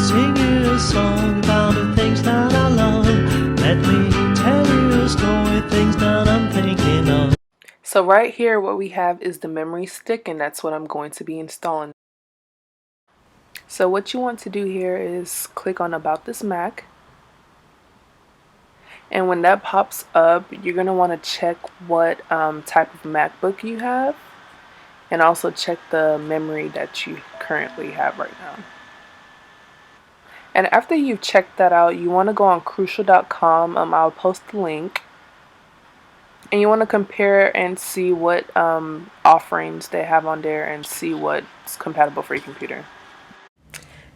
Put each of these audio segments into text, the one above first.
sing you a song about the things that I love. Let me tell you a story, things that I'm thinking of. So right here what we have is the memory stick, and that's what I'm going to be installing. So what you want to do here is click on About This Mac. And when that pops up, you're going to want to check what type of MacBook you have, and also check the memory that you currently have right now. And after you've checked that out, you want to go on Crucial.com. I'll post the link. And you want to compare and see what offerings they have on there and see what's compatible for your computer.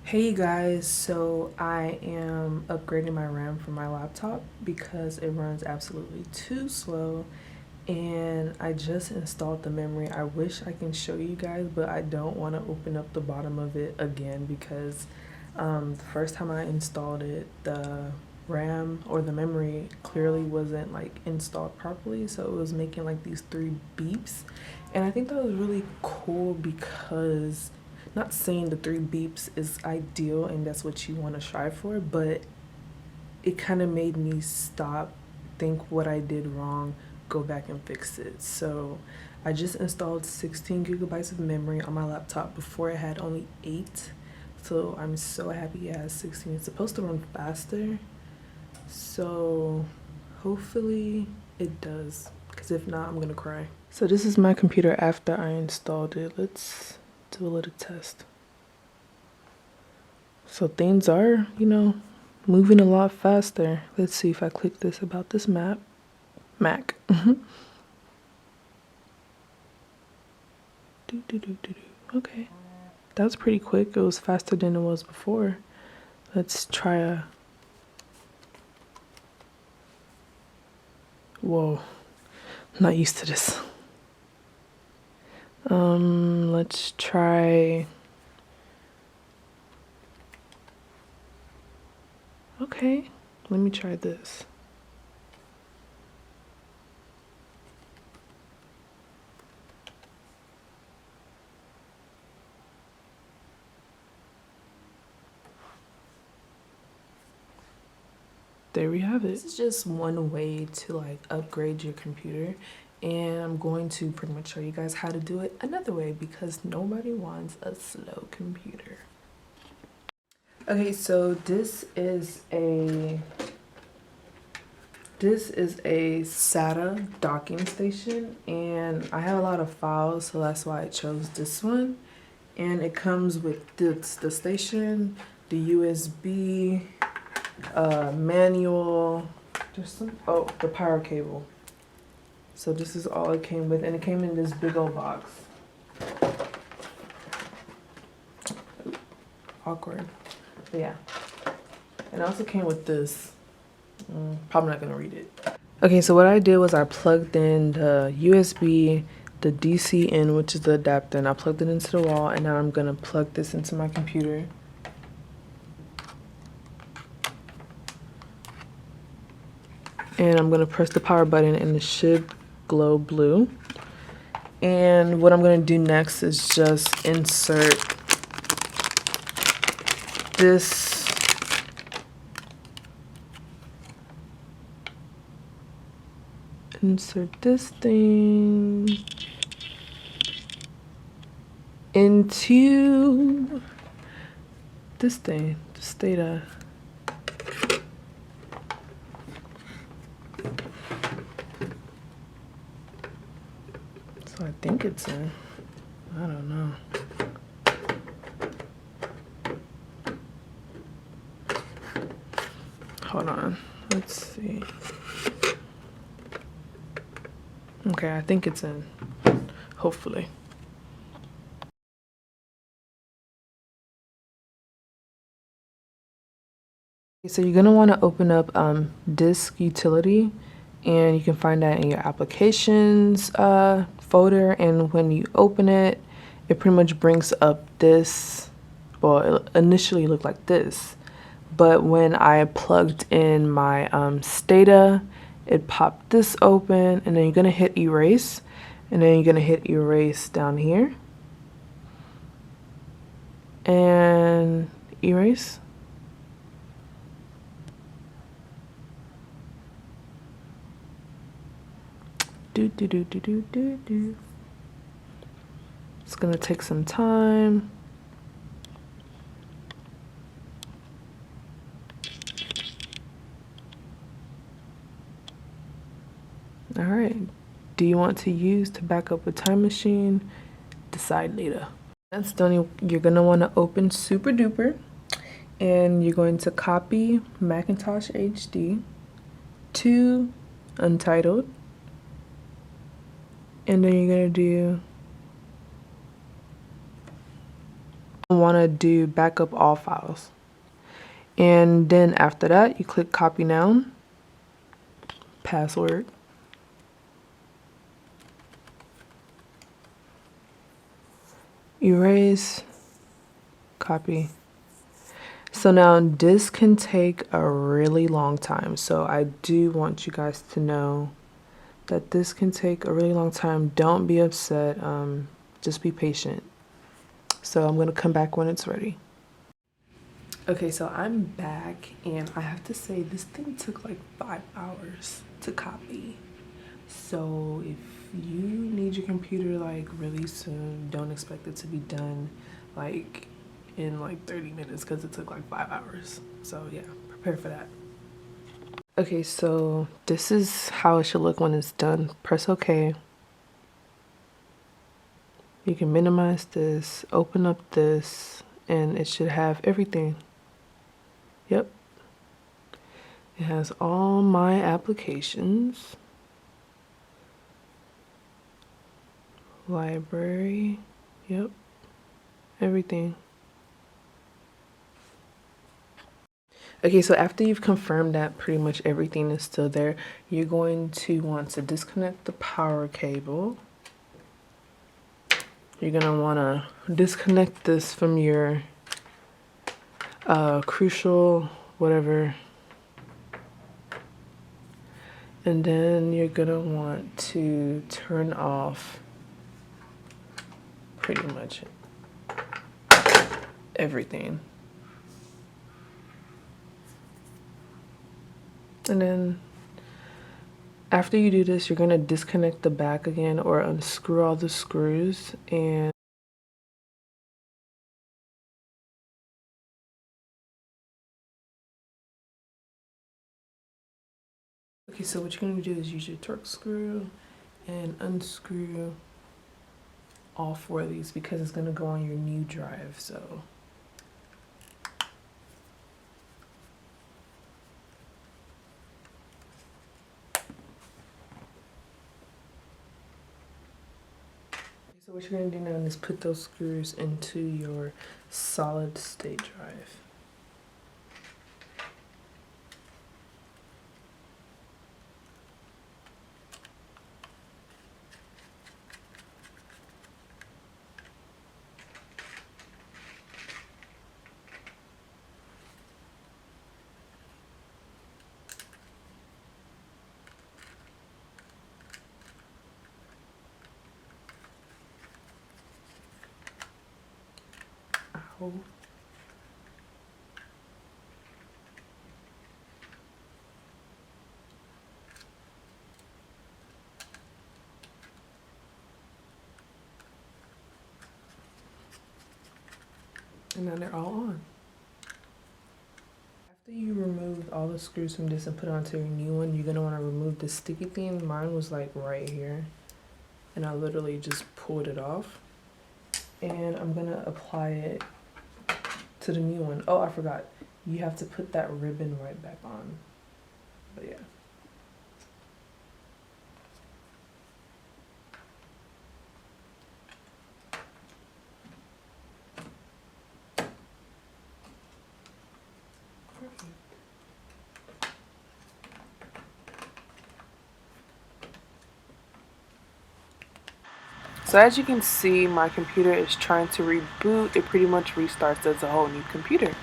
Hey guys, so I am upgrading my RAM for my laptop because it runs absolutely too slow, and I just installed the memory. I wish I can show you guys, but I don't want to open up the bottom of it again because the first time I installed it, the RAM or the memory clearly wasn't like installed properly, so it was making like these 3 beeps, and I think that was really cool because, not saying the 3 beeps is ideal and that's what you want to strive for, but it kind of made me stop, think what I did wrong, go back and fix it. So I just installed 16 gigabytes of memory on my laptop. Before it had only 8, so I'm so happy it has 16. It's supposed to run faster, so hopefully it does, because if not, I'm gonna cry. So this is my computer after I installed it. Let's do a little test. So things are, moving a lot faster. Let's see if I click this About This Mac. Okay, that was pretty quick. It was faster than it was before. Let's try whoa, I'm not used to this. Let's try. Okay, let me try this. There we have it. This is just one way to like upgrade your computer, and I'm going to pretty much show you guys how to do it another way because nobody wants a slow computer. Okay, so this is a SATA docking station, and I have a lot of files, so that's why I chose this one. And it comes with the station, the USB, manual, the power cable. So this is all it came with, and it came in this big old box. Awkward, but yeah. And it also came with this. Probably not gonna read it. Okay, so what I did was I plugged in the USB, the DC in, which is the adapter, and I plugged it into the wall, and now I'm gonna plug this into my computer. And I'm gonna press the power button and it should glow blue. And what I'm gonna do next is just insert this thing into this thing, the SATA. So I think it's in. I don't know. Hold on. Let's see. Okay, I think it's in. Hopefully. So you're gonna want to open up disk utility, and you can find that in your applications folder. And when you open it, it pretty much brings up this. Well, it initially looked like this, but when I plugged in my SATA, it popped this open, and then you're gonna hit erase, and then you're gonna hit erase down here, and erase. It's gonna take some time. All right. Do you want to use to back up a time machine? Decide later. That's done. You're gonna want to open SuperDuper, and you're going to copy Macintosh HD to Untitled, and then you're gonna want to do backup all files, and then after that you click copy now, password, erase, copy. So now this can take a really long time, so I do want you guys to know that this can take a really long time. Don't be upset, just be patient. So I'm gonna come back when it's ready. Okay, so I'm back, and I have to say this thing took like 5 hours to copy. So if you need your computer like really soon, don't expect it to be done like in like 30 minutes because it took like 5 hours. So yeah, prepare for that. Okay, so this is how it should look when it's done. Press OK. You can minimize this, open up this, and it should have everything. Yep. It has all my applications. Library. Yep. Everything. Okay, so after you've confirmed that pretty much everything is still there, you're going to want to disconnect the power cable. You're gonna want to disconnect this from your Crucial whatever, and then you're gonna want to turn off pretty much everything. And then after you do this, you're gonna disconnect the back again or unscrew all the screws. And okay, so what you're gonna do is use your Torx screw and unscrew all 4 of these because it's gonna go on your new drive. So what you're going to do now is put those screws into your solid state drive. Ow. And now they're all on. After you remove all the screws from this and put it onto your new one, you're gonna want to remove the sticky thing. Mine was like right here, and I literally just pulled it off. And I'm gonna apply it to the new one. Oh, I forgot. You have to put that ribbon right back on. But yeah. So as you can see, my computer is trying to reboot. It pretty much restarts as a whole new computer.